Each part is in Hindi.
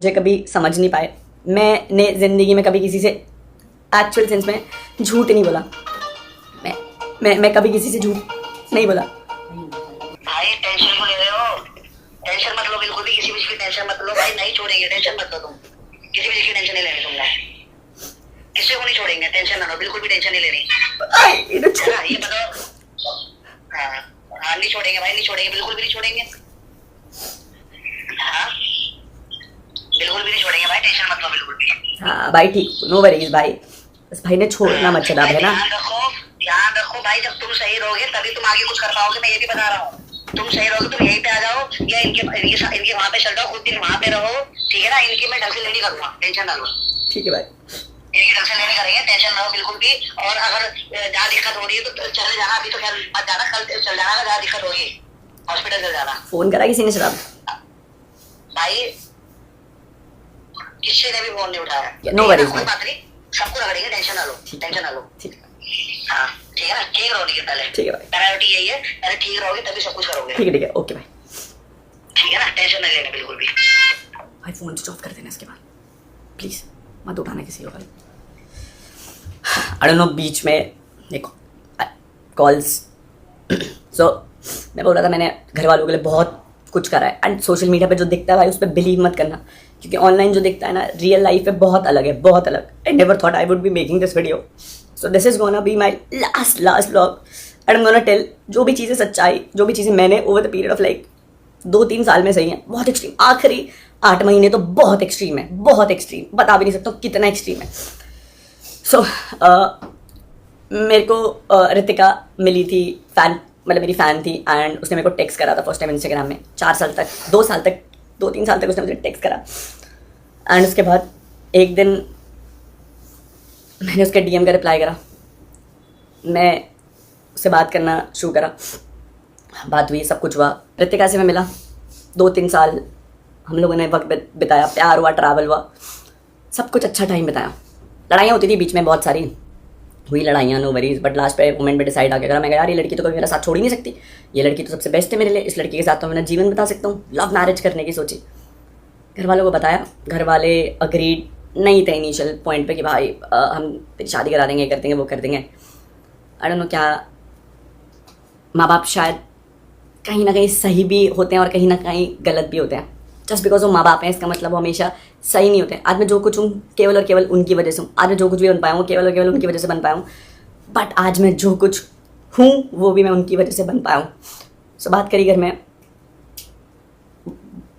मुझे कभी समझ नहीं पाए। मैंने ज़िंदगी में कभी किसी से एक्चुअल सेंस में झूठ नहीं बोला। मैं कभी किसी से झूठ नहीं बोला। भाई टेंशन क्यों ले रहे हो? टेंशन मत लो, बिल्कुल भी किसी भी चीज की टेंशन मत लो भाई, नहीं छोड़ेंगे, टेंशन मत लो तुम, किसी भी चीज की टेंशन नहीं लेनी तुमने, किसी को नहीं छोड़ेंगे, टेंशन ना लो, बिल्कुल भी टेंशन नहीं लेनी। ये बताओ। हाँ नहीं छोड़ेंगे भाई, नहीं छोड़ेंगे, बिल्कुल भी नहीं छोड़ेंगे। हाँ बिल्कुल भी नहीं छोड़ेंगे भाई, टेंशन मत लो बिल्कुल भी। हाँ भाई ठीक, नो वरीज भाई, बस भाई ने छोड़ना मत चला है ना। ध्यान रखो भाई, जब तुम सही रहोगे तभी तुम आगे कुछ कर पाओगे, मैं ये भी बता रहा हूँ। तुम सही रहोगे तुम यहीं पे आ जाओ या इनके वहाँ पे चल जाओ, कुछ दिन वहाँ पे रहो, ठीक है ना। इनकी मैं ढंग से लेनी करूँगा, टेंशन ना लो। ठीक है भाई, इनकी ढंग से लेनी करेंगे, टेंशन ना लो बिल्कुल भी। और अगर जहाँ दिक्कत हो रही है तो चले जाना, अभी तो खैर मत जाना, कल चल जाना, जहाँ दिक्कत होगी हॉस्पिटल चल जाना। फोन करा किसी ने शराब? भाई किसी ने भी फोन नहीं उठाया। नो वरीज, कोई बात नहीं, सबको रगड़ेंगे, टेंशन ना लो, टेंशन ना लो। ठीक है, हाँ ठीक है ना, ठीक रहोगे के पहले। ठीक है भाई, प्रायोरिटी यही है, पहले ठीक रहोगे तभी सब कुछ करोगे। ठीक है, ओके भाई, ठीक है ना, टेंशन नहीं लेना बिल्कुल भी। भाई फोन स्विच ऑफ कर देना इसके बाद, प्लीज मत उठाना किसी को भाई। आई डोंट नो, बीच में देखो कॉल्स सो मैं बोल रहा था, मैंने घर वालों के लिए बहुत कुछ करा है। एंड सोशल मीडिया पे जो दिखता है भाई उस पर बिलीव मत करना, क्योंकि ऑनलाइन जो दिखता है ना रियल लाइफ में बहुत अलग है, बहुत अलग। I never thought I would be making this video, so this is gonna be my last vlog and I am gonna tell जो भी चीज़ें सच्चाई, जो भी चीज़ें मैंने over the period of like 2-3 साल में सही हैं, बहुत एक्सट्रीम, आखिरी 8 महीने तो बहुत एक्सट्रीम है, बहुत एक्सट्रीम, बता भी नहीं सकता कितना एक्सट्रीम है। सो मेरे को रितिका मिली थी, फैन, मतलब मेरी फ़ैन थी, एंड उसने मेरे को टेक्स्ट करा था फर्स्ट टाइम इंस्टाग्राम में। 4 साल तक, 2-3 साल तक उसने मुझे टेक्स्ट करा। एंड उसके बाद एक दिन मैंने उसके DM का रिप्लाई करा, मैं उससे बात करना शुरू करा, बात हुई, सब कुछ हुआ। रितिका से मैं मिला, 2-3 साल हम लोगों ने वक्त बिताया, प्यार हुआ, ट्रैवल हुआ, सब कुछ अच्छा टाइम बिताया। लड़ाइयाँ होती थी बीच में, बहुत सारी हुई लड़ाइयाँ, नो वरीज, बट लास्ट पे मोमेंट पे डिसाइड आ गया करा, मैं कहा यार ये लड़की तो कभी मेरा साथ छोड़ ही नहीं सकती, ये लड़की तो सबसे बेस्ट है मेरे लिए, इस लड़की के साथ तो मैं जीवन बिता सकता हूँ। लव मैरिज करने की सोची, घर वालों को बताया, घर वाले अग्रीड नहीं थे इनिशियल पॉइंट पे कि भाई हम तेरी शादी करा देंगे, ये कर देंगे, वो कर देंगे। आई डोंट नो क्या, माँ बाप शायद कहीं ना कहीं सही भी होते हैं और कहीं ना कहीं गलत भी होते हैं। जस्ट बिकॉज वो माँ बाप हैं इसका मतलब वो हमेशा सही नहीं होते। आज मैं जो कुछ हूँ केवल और केवल उनकी वजह से हूँ, आज मैं जो कुछ भी बन पाया हूँ केवल और केवल उनकी वजह से बन पाया हूँ, बट आज मैं जो कुछ हूँ वो भी मैं उनकी वजह से बन पाया हूँ। सो बात करी घर में,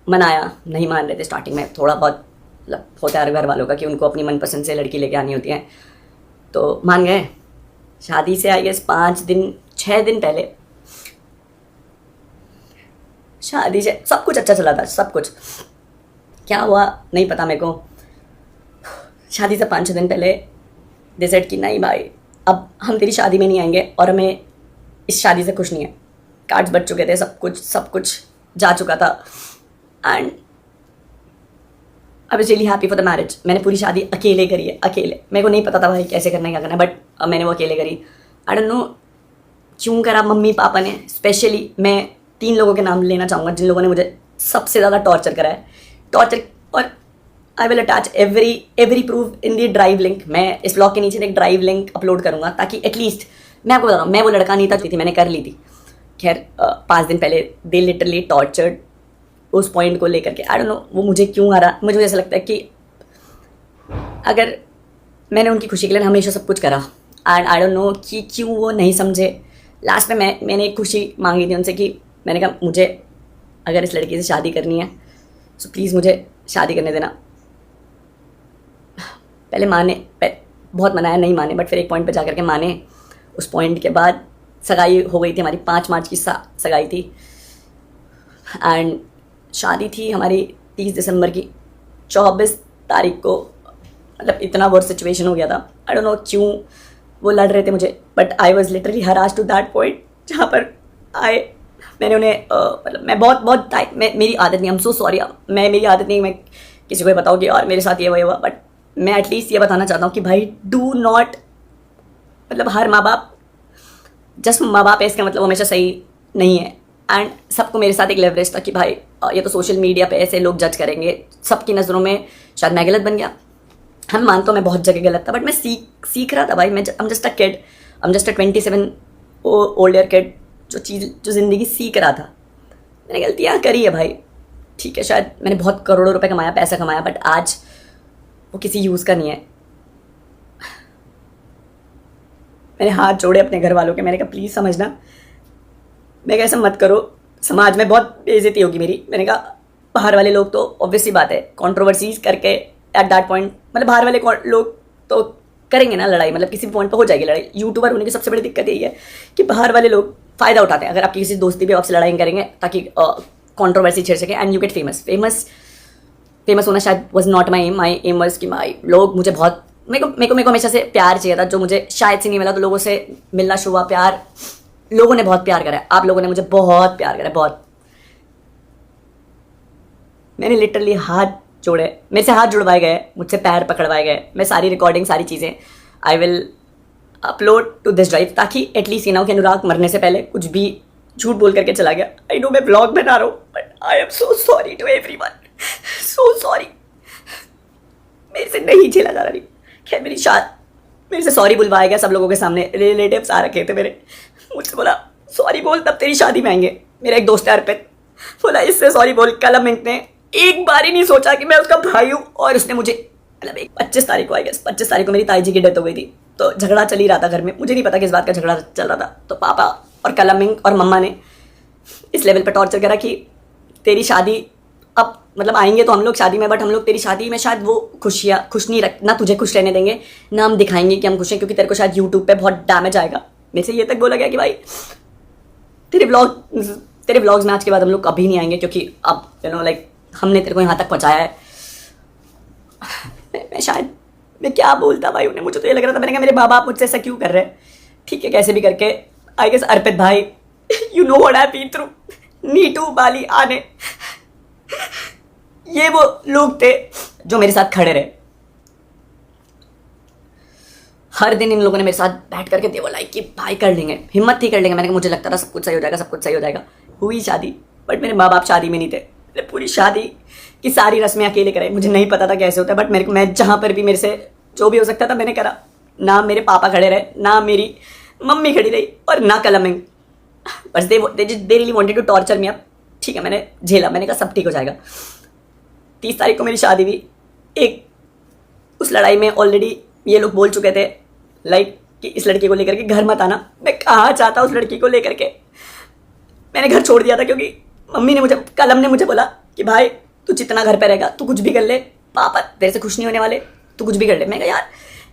मनाया, नहीं मान रहे थे स्टार्टिंग में, थोड़ा बहुत मतलब होता है घर वालों का कि उनको अपनी मनपसंद से लड़की लेके आनी होती है, तो मान गए। शादी से आई गेस 6 दिन पहले शादी से सब कुछ अच्छा चला था, सब कुछ। क्या हुआ नहीं पता मेरे को। शादी से 5-6 दिन पहले डिसाइड कि नहीं भाई अब हम तेरी शादी में नहीं आएंगे और हमें इस शादी से खुश नहीं है। कार्ड्स बच चुके थे, सब कुछ जा चुका था, and I was really happy for the marriage. मैंने पूरी शादी अकेले करी है, अकेले। मेरे को नहीं पता था भाई कैसे करना है, क्या करना है, बट मैंने वो अकेले करी। आई डोंट नो क्यों करा, मम्मी पापा ने स्पेशली। मैं 3 लोगों के नाम लेना चाहूँगा जिन लोगों ने मुझे सबसे ज़्यादा टॉर्चर करा है, टॉर्चर। और I will attach every proof in the drive link. मैं इस ब्लॉग के नीचे एक ड्राइव लिंक अपलोड करूँगा ताकि एटलीस्ट, मैं आपको बता रहा हूँ, मैं वो लड़का नहीं था, थी मैंने कर ली थी। खैर 5 दिन पहले दे लिटरली टॉर्चर्ड उस पॉइंट को लेकर के। आई डोंट नो वो मुझे क्यों आ रहा, मुझे ऐसा लगता है कि अगर मैंने उनकी खुशी के लिए हमेशा सब कुछ करा, एंड आई डोंट नो कि क्यों वो नहीं समझे। लास्ट में मैंने एक खुशी मांगी थी उनसे कि मैंने कहा मुझे अगर इस लड़की से शादी करनी है तो प्लीज़ मुझे शादी करने देना। पहले माने, बहुत मनाया, नहीं माने, बट फिर एक पॉइंट पे जाकर के माने। उस पॉइंट के बाद सगाई हो गई थी हमारी, 5 मार्च की सगाई थी, एंड शादी थी हमारी 30 दिसंबर की। 24 तारीख को मतलब इतना वर्स्ट सिचुएशन हो गया था। आई डोंट नो क्यों वो लड़ रहे थे मुझे, but I was literally harass to that point जहाँ पर मैंने उन्हें मतलब मैं बहुत मेरी आदत नहीं, आई एम सो सॉरी, मेरी आदत नहीं मैं किसी को बताऊँ कि और मेरे साथ ये हुआ, बट मैं एटलीस्ट ये बताना चाहता हूँ कि भाई डू नॉट, मतलब हर माँ बाप जस्ट माँ बाप है इसका मतलब हमेशा सही नहीं है। एंड सबको मेरे साथ एक लेवरेज था कि भाई ये तो सोशल मीडिया पे ऐसे लोग जज करेंगे, सबकी नज़रों में शायद मैं गलत बन गया। हम मानता हूँ मैं बहुत जगह गलत था, बट मैं सीख रहा था भाई। मैं I'm just a kid, I'm just a 27 old year kid जो ज़िंदगी सीख रहा था। मैंने गलतियाँ करी है भाई, ठीक है, शायद मैंने बहुत करोड़ों रुपए कमाया, पैसा कमाया, बट आज वो किसी यूज़ का नहीं है। मैंने हाथ जोड़े अपने घर वालों के, मैंने कहा प्लीज़ समझना, मैं ऐसा मत करो, समाज में बहुत बेइज्जती होगी मेरी। मैंने कहा बाहर वाले लोग तो ऑब्वियसली बात है कंट्रोवर्सीज करके एट दैट पॉइंट, मतलब बाहर वाले लोग तो करेंगे ना लड़ाई, मतलब किसी पॉइंट पर हो जाएगी लड़ाई। यूट्यूबर होने की सबसे बड़ी दिक्कत यही है कि बाहर वाले लोग फ़ायदा उठाते हैं। अगर आपकी किसी दोस्ती भी आपसे लड़ाई करेंगे ताकि कंट्रोवर्सी छेड़ सके एंड यू गेट फेमस होना शायद was not my aim was कि माई लोग मुझे बहुत मेरे को हमेशा से प्यार चाहिए था, जो मुझे शायद से नहीं मिला। तो लोगों से मिलना शुरू हुआ, प्यार, लोगों ने बहुत प्यार करा, आप लोगों ने मुझे बहुत प्यार करा, बहुत। मैंने लिटरली हाथ जोड़े, मेरे से हाथ जुड़वाए गए, मुझसे पैर पकड़वाए गए। मैं सारी रिकॉर्डिंग, सारी चीज़ें I will upload to this drive, ताकि एटलीस्ट ये ना हो कि अनुराग मरने से पहले कुछ भी झूठ बोल करके चला गया। आई नो मैं ब्लॉग बना रहा हूँ, but I am so sorry to everyone, so sorry, मेरे से नहीं झेला जा रही। खैर मेरे से सॉरी बुलवाया गया सब लोगों के सामने, रिलेटिव्स आ रखे थे मेरे, मुझसे बोला सॉरी बोल तब तेरी शादी में आएंगे। मेरा एक दोस्त है अर्पित, बोला इससे सॉरी बोल। कल मिनट ने एक बार ही नहीं सोचा कि मैं उसका भाई हूँ, और उसने मुझे मतलब 25 तारीख को, आई गेस 25 तारीख को मेरी ताई जी की डेथ हो गई थी, तो झगड़ा चल ही रहा था घर में। मुझे नहीं पता किस बात का झगड़ा चल रहा था, तो पापा और कलमिंग और मम्मा ने इस लेवल पर टॉर्चर करा कि तेरी शादी अब मतलब आएंगे तो हम लोग शादी में, बट हम लोग तेरी शादी में शायद वो खुश नहीं रख, ना तुझे खुश रहने देंगे, ना हम दिखाएंगे कि हम खुश हैं, क्योंकि तेरे को शायद यूट्यूब पे बहुत डैमेज आएगा। मेरे से ये तक बोला गया कि भाई तेरे व्लॉग्स में आज के बाद हम लोग कभी नहीं आएंगे, क्योंकि अब यू नो लाइक हमने तेरे को यहाँ तक पहुँचाया है। मैं क्या बोलता भाई उन्हें, मुझे तो ये लग रहा था, मैंने कहा मेरे माँ बाप मुझसे ऐसा क्यों कर रहे हैं। ठीक है, कैसे भी करके आई गेस अर्पित भाई, you know what I been through, Neetu, Bali, आने, ये वो लोग थे जो मेरे साथ खड़े रहे। हर दिन इन लोगों ने मेरे साथ बैठ करके दे बोला कि भाई कर लेंगे, हिम्मत थी कर लेंगे। मैंने कहा मुझे लगता था सब कुछ सही हो जाएगा, सब कुछ सही हो जाएगा। हुई शादी, बट मेरे माँ बाप शादी में नहीं थे। मैंने पूरी शादी की सारी रस्में अकेले कराई, मुझे नहीं पता था कैसे होता है, बट मैं जहाँ पर भी मेरे से जो भी हो सकता था मैंने करा। ना मेरे पापा खड़े रहे, ना मेरी मम्मी खड़ी रही, और ना कलमिंग, बस they really wanted to torture me. अब ठीक है, मैंने झेला, मैंने कहा सब ठीक हो जाएगा। 30 तारीख को मेरी शादी हुई। उस लड़ाई में ऑलरेडी ये लोग बोल चुके थे लाइक कि इस लड़की को लेकर के घर मत आना। मैं कहाँ चाहता उस लड़की को लेकर के, मैंने घर छोड़ दिया था, क्योंकि मम्मी ने कलम ने मुझे बोला कि भाई तू जितना घर पे रहेगा तू कुछ भी कर ले, पापा तेरे से खुश नहीं होने वाले, तू कुछ भी कर ले। मैं कहा यार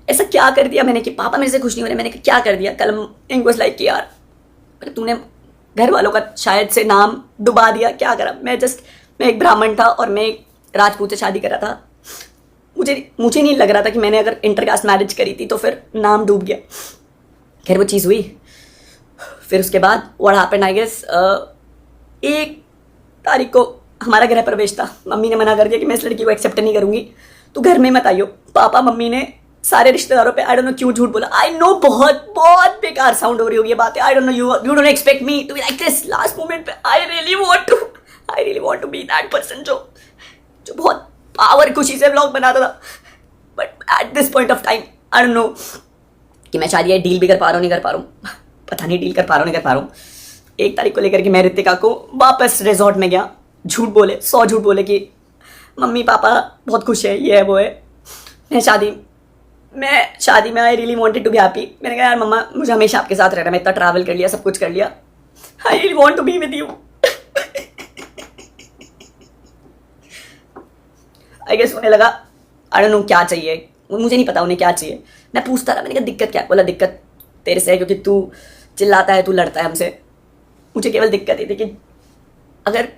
ऐसा क्या कर दिया मैंने कि पापा मेरे से खुश नहीं हो रहे। मैंने कहा क्या कर दिया। कलम वाज लाइक कि यार तूने घर वालों का शायद से नाम डुबा दिया, क्या करा। मैं एक ब्राह्मण था और मैं एक राजपूत से शादी करा था। मुझे नहीं लग रहा था कि मैंने अगर इंटरकास्ट मैरिज करी थी तो फिर नाम डूब गया। खैर वो चीज़ हुई। फिर उसके बाद व्हाट हैपेंड आई गेस 1 तारीख को हमारा गृह प्रवेश था। मम्मी ने मना कर दिया कि मैं इस लड़की को एक्सेप्ट नहीं करूँगी, तो घर में मत आइयो। पापा मम्मी ने सारे रिश्तेदारों पे आई डोंट नो क्यों झूठ बोला। आई नो बहुत बहुत बेकार साउंड हो रही होगी ये बातें। I don't know you don't expect me to be like this. Last moment पे I really want to be that person जो बहुत पावर खुशी से व्लॉग बनाता था, but at this point of time I don't know कि मैं शायद ये डील भी कर पा रहा हूँ नहीं कर पा रहा हूँ, पता नहीं डील कर पा रहा हूँ नहीं कर पा रहा हूँ। 1 तारीख को लेकर के मैं रितिका को वापस रिजॉर्ट में गया। झूठ बोले 100 झूठ बोले कि मम्मी पापा बहुत खुश है, ये है वो है। मैं शादी में I really wanted to be happy. मैंने कहा यार मम्मा मुझे हमेशा आपके साथ रहना, मैं इतना ट्रैवल कर लिया, सब कुछ कर लिया, I really want to be with you. I guess उन्हें लगा आई डोंट नो क्या चाहिए, मुझे नहीं पता उन्हें क्या चाहिए। मैं पूछता रहा, मैंने कहा दिक्कत क्या। बोला दिक्कत तेरे से है क्योंकि तू चिल्लाता है, तू लड़ता है हमसे। मुझे केवल दिक्कत ये थी कि अगर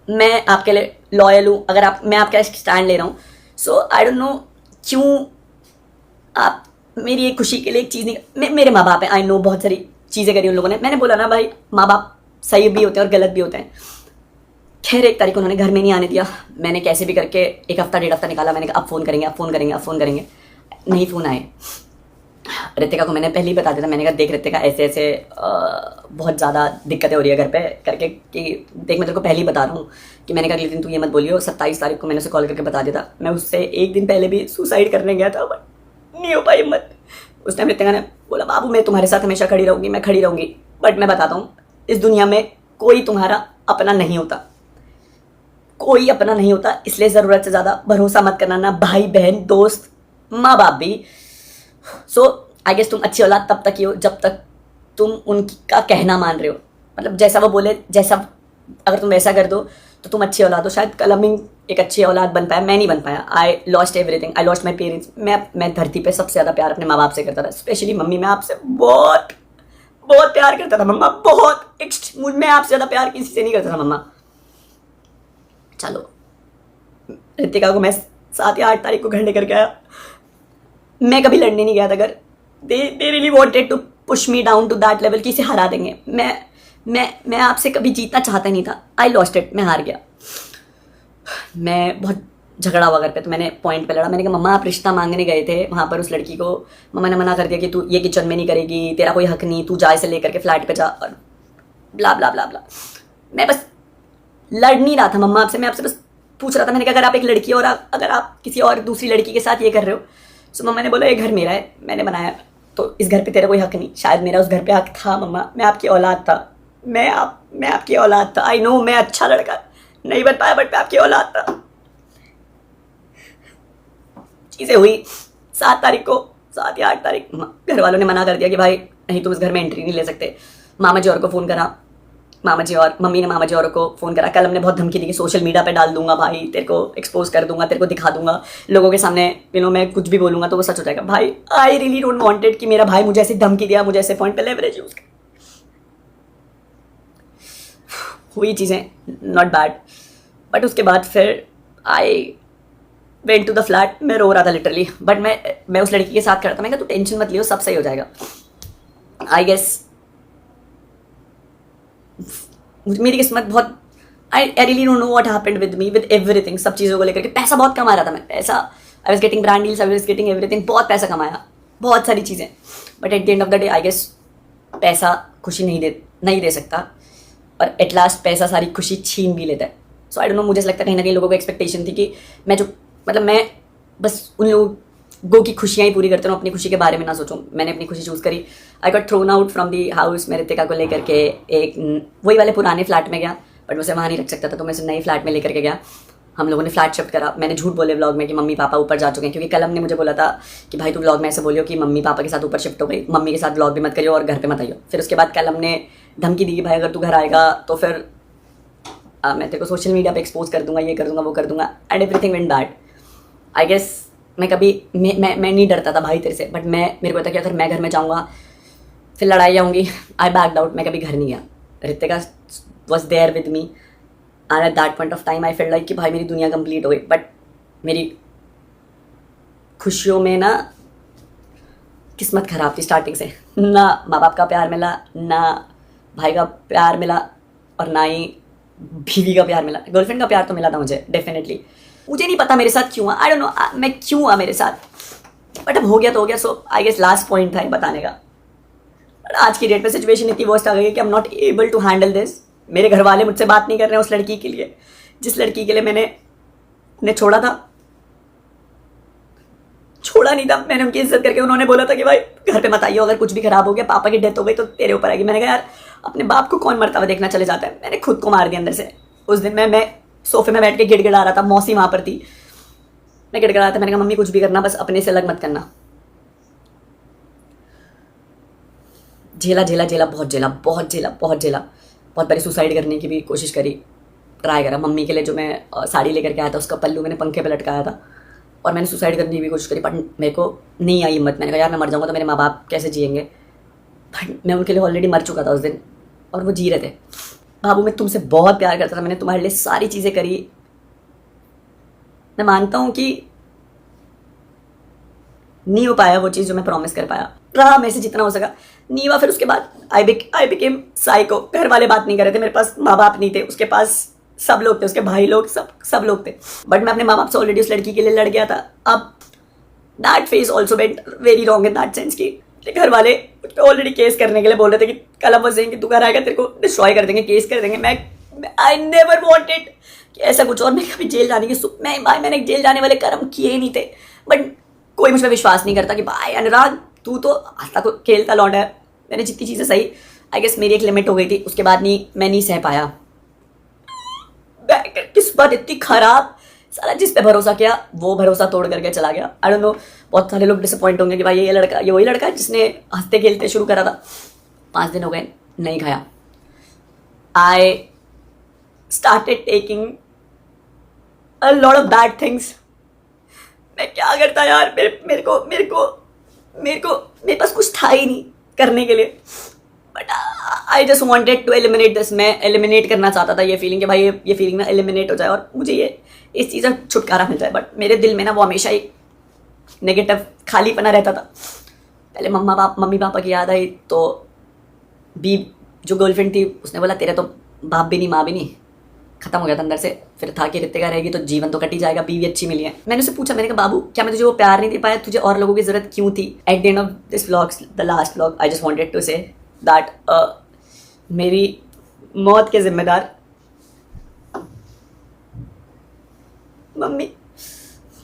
मैं आपके लिए लॉयल हूँ, अगर मैं आपका स्टैंड ले रहा हूँ, सो आई डोंट नो क्यों आप मेरी एक खुशी के लिए एक चीज़ नहीं। मेरे माँ बाप हैं, आई नो बहुत सारी चीज़ें करी उन लोगों ने। मैंने बोला ना भाई माँ बाप सही भी होते हैं और गलत भी होते हैं। खैर 1 तारीख को उन्होंने घर में नहीं आने दिया। मैंने कैसे भी करके 1 हफ्ता 1.5 हफ्ता निकाला। मैंने कहा अब फ़ोन करेंगे, अब फ़ोन करेंगे, अब फ़ोन करेंगे, नहीं फ़ोन आए। रितिका को मैंने पहले ही बता दिया था, मैंने कहा देख रितिका ऐसे ऐसे बहुत ज़्यादा दिक्कतें हो रही है घर पे करके, कि देख मैं तेरे को पहले ही बता रहा हूँ कि मैंने कहा अगले दिन तू ये मत बोलियो। 27 तारीख को मैंने उसे कॉल करके बता दिया था। मैं उससे एक दिन पहले भी सुसाइड करने गया था, बट नहीं हो पाई हिम्मत। उस टाइम रितिका ने बोला बाबू मैं तुम्हारे साथ हमेशा खड़ी रहूँगी, मैं खड़ी रहूँगी। बट मैं बताता हूँ, इस दुनिया में कोई तुम्हारा अपना नहीं होता, कोई अपना नहीं होता। इसलिए ज़रूरत से ज़्यादा भरोसा मत करना, ना भाई बहन दोस्त माँ बाप भी। सो आई गेस तुम अच्छी औलाद तब तक ही हो जब तक तुम उनका कहना मान रहे हो। मतलब जैसा वो बोले, जैसा अगर तुम वैसा कर दो तो तुम अच्छी औलाद हो। शायद कल अमीन एक अच्छी औलाद बन पाया, मैं नहीं बन पाया। I lost everything, I lost my parents. मैं धरती पे सबसे ज़्यादा प्यार अपने माँ बाप से करता था, स्पेशली मम्मी। मैं आपसे बहुत बहुत प्यार करता था मम्मा, बहुत। मैं आपसे ज़्यादा प्यार किसी से नहीं करता था मम्मा। चलो रितिका को मैं 7 या 8 तारीख को घर लेकर के आया। मैं कभी लड़ने नहीं गया था अगर they really wanted to push me down to that level कि इसे हरा देंगे। मैं आपसे कभी जीतना चाहता नहीं था। आई लॉस्ट इट, मैं हार गया। मैं बहुत झगड़ा हुआ घर पे, तो मैंने पॉइंट पे लड़ा। मैंने कहा मम्मा आप रिश्ता मांगने गए थे वहाँ पर उस लड़की को, मम्मा ने मना कर दिया कि तू ये किचन में नहीं करेगी, तेरा कोई हक नहीं, तू जा इसे लेकर के फ्लैट पे जा, और ब्ला ब्ला ब्ला ब्ला। मैं बस लड़ नहीं रहा था मम्मा आपसे, मैं आपसे बस पूछ रहा था। मैंने कहा अगर आप एक लड़की और अगर आप किसी और दूसरी लड़की के साथ ये कर रहे हो। सो मम्मा ने बोला ये घर मेरा है, मैंने बनाया, तो इस घर पे तेरा कोई हक नहीं। शायद मेरा उस घर पे हक था मम्मा, मैं आपकी औलाद था, मैं आपकी औलाद था। आई नो मैं अच्छा लड़का नहीं बन पाया, बट मैं आपकी औलाद था। चीज़ें हुई 7 तारीख को, 7 या 8 तारीख घर वालों ने मना कर दिया कि भाई नहीं तुम इस घर में एंट्री नहीं ले सकते। मामा जी और को फ़ोन करा, मामा जी और मम्मी ने मामा जी और को फ़ोन करा। कल हमने बहुत धमकी दी कि सोशल मीडिया पे डाल दूंगा भाई, तेरे को एक्सपोज कर दूंगा, तेरे को दिखा दूंगा लोगों के सामने। मैं कुछ भी बोलूंगा तो वो सच हो जाएगा। भाई आई रियली डोंट वांटेड कि मेरा भाई मुझे ऐसी धमकी दिया, मुझे ऐसे पॉइंट पे लेवरेज यूज कर। हुई चीज़ें नॉट बैड, बट उसके बाद फिर I went to the flat. मैं रो रहा था लिटरली, बट मैं उस लड़की के साथ खड़ा था। मैंने कहा तू टेंशन मत लियो, सब सही हो जाएगा। आई गेस मेरी किस्मत बहुत, I really don't know what happened with me with everything. सब चीज़ों को लेकर के पैसा बहुत कमा रहा था मैं, पैसा I was getting brand deals, I was getting everything, बहुत पैसा कमाया, बहुत सारी चीज़ें। But at the end of the day I guess पैसा खुशी नहीं दे सकता, और एट लास्ट पैसा सारी खुशी छीन भी लेता है। सो आई डोंट नो, मुझे ऐसा लगता है कहीं ना कहीं लोगों को एक्सपेक्टेशन थी कि मैं बस उन लोगों की खुशियाँ ही पूरी करता हूँ, अपनी खुशी के बारे में ना सोचूं। मैंने अपनी खुशी चूज़ करी। I got thrown out from the house. मैं रितिका को लेकर के एक वही वाले पुराने फ्लैट में गया, बट उसे वहाँ नहीं रख सकता था, तो मैं उसे नए फ्लैट में लेकर के गया। हम लोगों ने फ्लैट शिफ्ट करा। मैंने झूठ बोले व्लॉग में कि मम्मी पापा ऊपर जा चुके हैं, क्योंकि कल हमने मुझे बोला था कि भाई तू व्लॉग में ऐसे बोलियो कि मम्मी पापा के साथ ऊपर शिफ्ट हो गई, मम्मी के साथ व्लॉग भी मत करियो और घर पे मत आइयो। फिर उसके बाद कल हमने धमकी दी कि भाई अगर तू घर आएगा तो फिर मैं तेरे को सोशल मीडिया पे एक्सपोज कर दूंगा, ये कर दूंगा, वो कर दूंगा, and everything went bad. I guess मैं नहीं डरता था भाई तेरे से, बट मेरे को था कि अगर मैं घर में जाऊँगा फिर लड़ाई आऊँगी। आई बैक्ड आउट, मैं कभी घर नहीं गया। Ritika was there with me, and at that point of time I feel like कि भाई मेरी दुनिया कंप्लीट हो गई। बट मेरी खुशियों में ना किस्मत खराब थी स्टार्टिंग से। ना माँ बाप का प्यार मिला, ना भाई का प्यार मिला, और ना ही बीवी का प्यार मिला। गर्लफ्रेंड का प्यार तो मिला था मुझे डेफिनेटली, मुझे नहीं पता मेरे साथ क्यों हुआ, आई डोंट नो मैं क्यों हुआ मेरे साथ, बट अब हो गया तो हो गया। सो आई गेस लास्ट पॉइंट था ये बताने का। बट आज की डेट पे सिचुएशन इतनी वर्स्ट आ गई है कि I am not able to handle this. मेरे घर वाले मुझसे बात नहीं कर रहे हैं उस लड़की के लिए, जिस लड़की के लिए मैंने उन्हें छोड़ा नहीं था। मैंने उनकी इज्जत करके, उन्होंने बोला था कि भाई घर पे मत आइयो, अगर कुछ भी खराब हो गया, पापा की डेथ हो गई तो तेरे ऊपर आएगी। मैंने कहा यार अपने बाप को कौन मरता हुआ देखना चले जाता है। मैंने खुद को मार दिया अंदर से। उस दिन मैं सोफे में बैठ के गिड़गिड़ा रहा था, मौसी वहाँ पर थी, मैं गिड़गिड़ा रहा था। मैंने कहा मम्मी कुछ भी करना, बस अपने से अलग मत करना। झेला, बहुत बारी सुसाइड करने की भी कोशिश करी, ट्राई करा। मम्मी के लिए जो मैं साड़ी लेकर के आया था उसका पल्लू मैंने पंखे पे लटकाया था, और मैंने सुसाइड करने की भी कोशिश करी, बट मेरे को नहीं आई हिम्मत। मैंने कहा यार मैं मर जाऊँगा तो मेरे माँ बाप कैसे जिएंगे। बट मैं उनके लिए ऑलरेडी मर चुका था उस दिन, और वो जी रहे थे। बाबू मैं तुमसे बहुत प्यार करता था, मैंने तुम्हारे लिए सारी चीज़ें करी। मैं मानता हूँ कि नहीं हो पाया वो चीज़ जो मैं प्रॉमिस कर पाया, रहा मेरे से जितना हो सका, नहीं हुआ। फिर उसके बाद आई बिकेम साइको। घर वाले बात नहीं कर रहे थे, मेरे पास माँ बाप नहीं थे, उसके पास सब लोग थे, उसके भाई लोग, सब लोग थे। बट मैं अपने माँ बाप से ऑलरेडी उस लड़की के लिए लड़ गया था। अब that phase also went very wrong in that sense कि मेरे घर वाले मुझ पे ऑलरेडी केस करने के लिए बोल रहे थे कि कल हम सेइंग कि तू घर आएगा तेरे को डिस्ट्रॉय कर देंगे, केस कर देंगे। मैं आई नेवर वांटेड कि ऐसा कुछ, और मैं कभी जेल जाने की मैंने जेल जाने वाले कर्म किए ही नहीं थे। बट कोई मुझ पर विश्वास नहीं करता कि भाई अनुराग तू तो हंसता को खेलता लौंडा है। मैंने जितनी चीज़ें सही, आई गेस मेरी एक लिमिट हो गई थी, उसके बाद मैं नहीं सह पाया। किस्मत इतनी खराब, साला जिस पे भरोसा किया वो भरोसा तोड़ करके चला गया। आई डोंट नो, बहुत सारे लोग डिसअपॉइंट होंगे कि भाई ये वही लड़का है जिसने हंसते खेलते शुरू करा था। 5 दिन हो गए नहीं खाया। I started taking a lot of bad things. मैं क्या करता यार, मेरे पास कुछ था ही नहीं करने के लिए। But I just wanted to eliminate this. मैं एलिमिनेट करना चाहता था ये फीलिंग कि भाई ये फीलिंग ना एलिमिनेट हो जाए और मुझे ये इस चीज़ से छुटकारा मिल जाए। बट मेरे दिल में ना वो हमेशा एक नेगेटिव खालीपना रहता था। पहले मम्मी पापा की याद आई तो बी जो गर्लफ्रेंड थी उसने बोला तेरे तो बाप भी नहीं माँ भी नहीं, खत्म हो गया था अंदर से। फिर था कि रितिका रहेगी तो जीवन तो कट ही जाएगा, बीवी अच्छी मिली है। मैंने उससे पूछा, मैंने कहा बाबू क्या मैं तुझे वो प्यार नहीं दे पाया, तुझे और लोगों की जरूरत क्यों थी? At the end of this vlog, the last vlog, I just wanted to say that मेरी मौत के जिम्मेदार मम्मी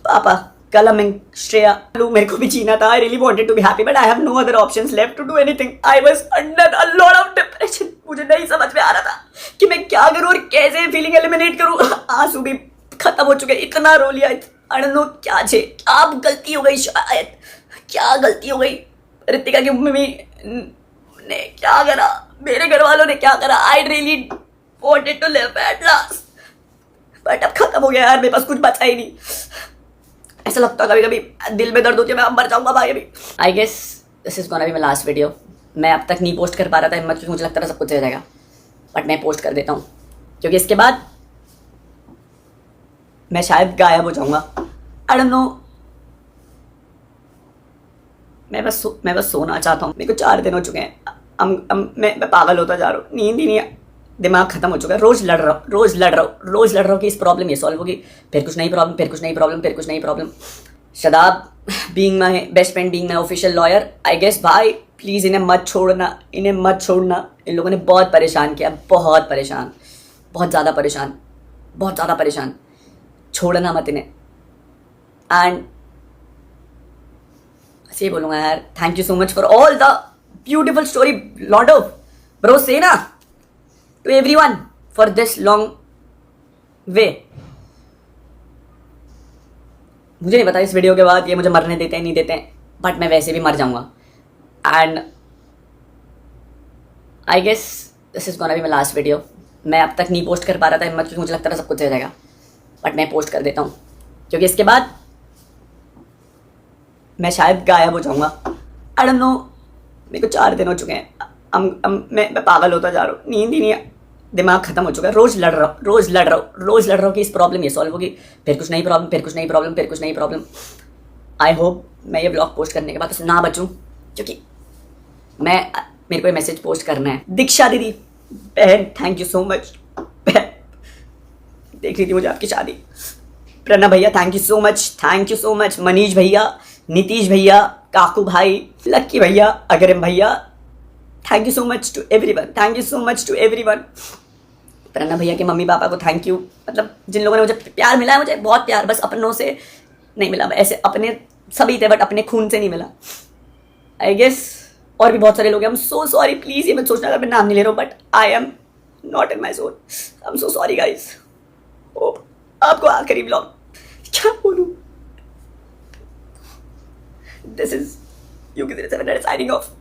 पापा, कलमिंग, श्रेया, मेरे को भी जीना था। I really wanted to be happy but I have no other options left to do anything. I was under a lot of depression. मुझे नहीं समझ में आ रहा था कि मैं क्या करूं और कैसे फीलिंग एलिमिनेट करूं। आंसू भी खत्म हो चुके, इतना रो लिया। आई डोंट नो क्या गलती हो गई, शायद क्या गलती हो गई। रितिका की मम्मी ने क्या करा, मेरे घर वालों ने क्या करा। I really wanted to live at last बट अब खत्म हो गया यार, मेरे पास कुछ बचा ही नहीं। ऐसा लगता है कभी कभी दिल में दर्द होती है, मैं अब मर जाऊंगा भाई अभी। I guess this is gonna be my last video. मैं अब तक नहीं पोस्ट कर पा रहा था हिम्मत, क्योंकि मुझे लगता था सब कुछ हो जाएगा। बट मैं पोस्ट कर देता हूँ क्योंकि इसके बाद मैं शायद गायब हो जाऊंगा। आई डोंट नो, मैं बस सोना चाहता हूँ। मेरे को 4 दिन हो चुके हैं। मैं पागल होता जा रहा हूँ, नींद ही नहीं है, दिमाग खत्म हो चुका है। रोज लड़ रहा हूँ कि इस प्रॉब्लम ये सॉल्व होगी, फिर कुछ नई problem. Shadab being my best friend, being my official lawyer, I guess भाई प्लीज़ इन्हें मत छोड़ना। इन लोगों ने बहुत परेशान किया, बहुत ज़्यादा परेशान। छोड़ना मत इन्हें। एंड ऐसे बोलूँगा यार, thank you so much for all the beautiful story lot of bro सेना to everyone for this long way। मुझे नहीं पता इस वीडियो के बाद ये मुझे मरने देते हैं नहीं देते हैं, बट मैं वैसे भी मर जाऊंगा। And I guess this is gonna be my last video. मैं अब तक नहीं पोस्ट कर पा रहा था हिम्मत, क्योंकि मुझे लगता था सब कुछ हो जाएगा। बट मैं पोस्ट कर देता हूँ क्योंकि इसके बाद मैं शायद गायब हो जाऊंगा। आई डोंट नो, मेरे को 4 दिन हो चुके हैं। मैं पागल होता जा रहा हूँ, नींद ही नहीं है, दिमाग खत्म हो चुका है। रोज लड़ रहा हूँ कि इस प्रॉब्लम ये सॉल्व होगी, फिर कुछ नई प्रॉब्लम। आई होप मैं ये ब्लॉग पोस्ट करने के बाद ना बचूं, क्योंकि मेरे को ये मैसेज पोस्ट करना है। दीक्षा दीदी बहन, थैंक यू सो मच। देख रही थी मुझे आपकी शादी। प्रणव भैया thank you so much. Manish भैया, नीतीश भैया, काकू भाई, लक्की भैया, अगरम भैया, thank you so much to everyone. Pranav भैया के मम्मी पापा को थैंक यू। मतलब जिन लोगों ने मुझे प्यार मिला है, मुझे बहुत प्यार, बस अपनों से नहीं मिला। ऐसे अपने सभी थे बट अपने खून से नहीं मिला। आई गेस और भी बहुत सारे लोग हैं। आई एम सो सॉरी, प्लीज़ ये मत सोचना अगर मैं नाम नहीं ले रहा हूँ, but I am not in my soul. I am so sorry guys. आपको आखिरी ब्लॉग क्या बोलूँ, this is U K signing of.